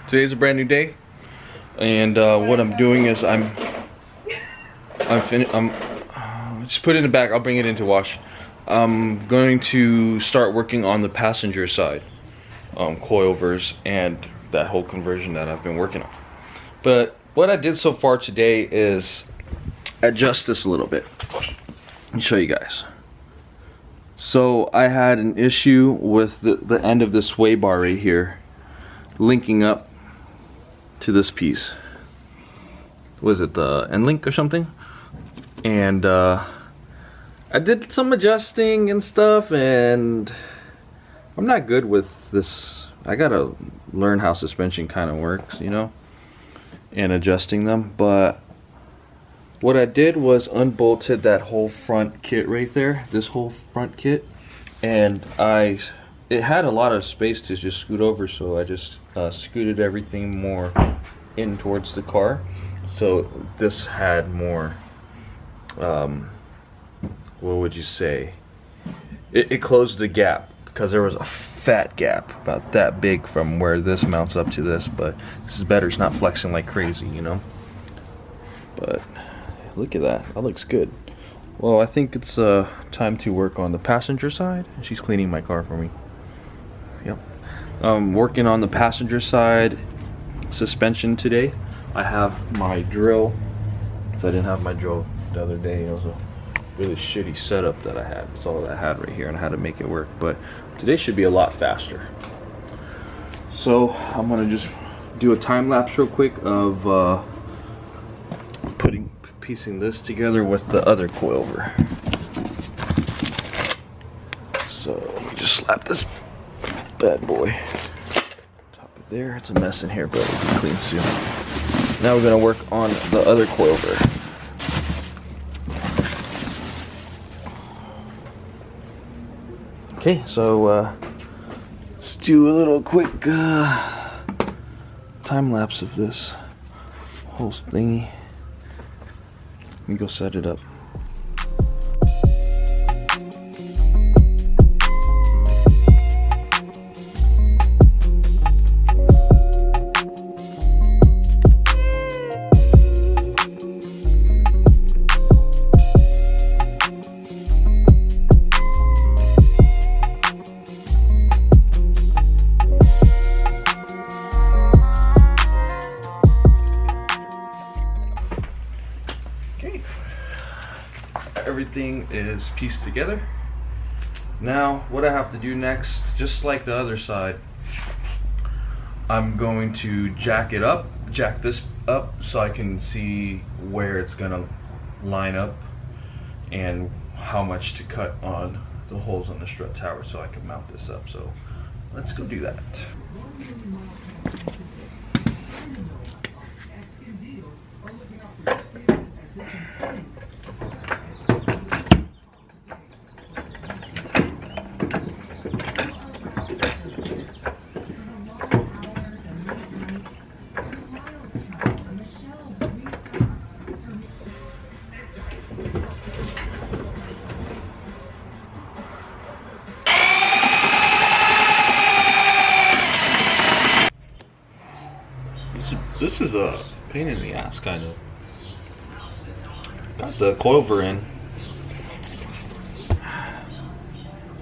Today's a brand new day, and what I'm doing is I'm just put it in the back. I'll bring it in to wash. I'm going to start working on the passenger side, coilovers and that whole conversion that I've been working on. But what I did so far today is adjust this a little bit. Let me show you guys. So I had an issue with the end of this sway bar right here linking up to this piece. Was it the end link or something? And I did some adjusting and stuff, and I'm not good with this. I gotta learn how suspension kind of works, you know, and adjusting them. But what I did was unbolted that whole front kit right there, this whole front kit, and it had a lot of space to just scoot over, so I just scooted everything more in towards the car. So this had more, what would you say? It closed the gap, because there was a fat gap about that big from where this mounts up to this. But this is better, it's not flexing like crazy, you know. But look at that, that looks good. Well, I think it's time to work on the passenger side. She's cleaning my car for me. Yep. Working on the passenger side suspension today. I have my drill, because I didn't have my drill the other day. It was a really shitty setup that I had. That's all that I had right here, and I had to make it work. But today should be a lot faster. So I'm gonna just do a time lapse real quick of piecing this together with the other coilover. So let me just slap this bad boy top it there. It's a mess in here, but it'll be clean soon. Now we're gonna work on the other coilover. Okay, so let's do a little quick time lapse of this whole thingy. Let me go set it up. Everything is pieced together. Now what I have to do next, just like the other side, I'm going to jack this up so I can see where it's gonna line up and how much to cut on the holes on the strut tower so I can mount this up. So let's go do that. This is a pain in the ass, kind of. Got the coilover in.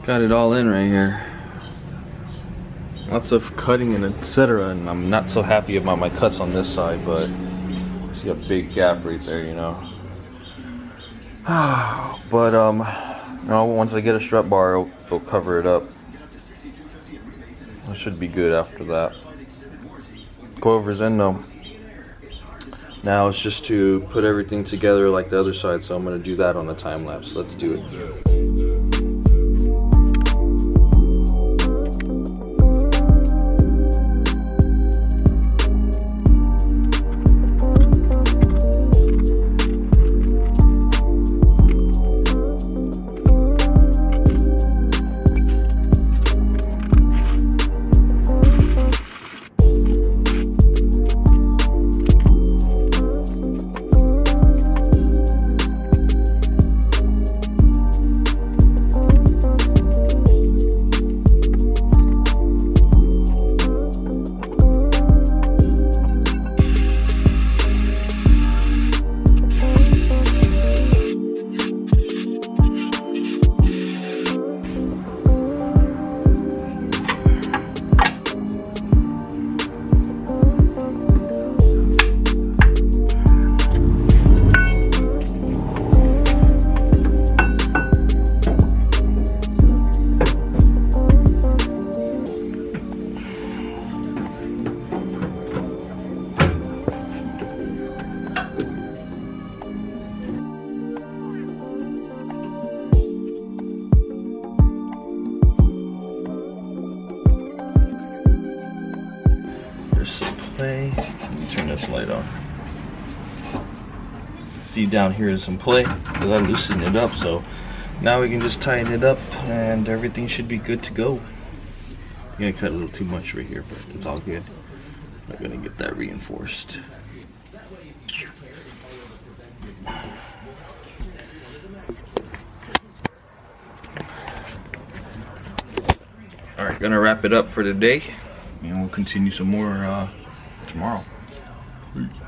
Got it all in right here. Lots of cutting and etc. And I'm not so happy about my cuts on this side, but see a big gap right there, you know. But you know, once I get a strut bar, it'll cover it up. It should be good after that. Coilover's in though. Now it's just to put everything together like the other side, so I'm going to do that on the time lapse. Let's do it. there's some play. Let me turn this light on. See, down here is some play because I loosened it up, so now we can just tighten it up and everything should be good to go. I'm gonna cut a little too much right here, but it's all good. I'm gonna get that reinforced. Alright, gonna wrap it up for today and we'll continue some more tomorrow. Peace.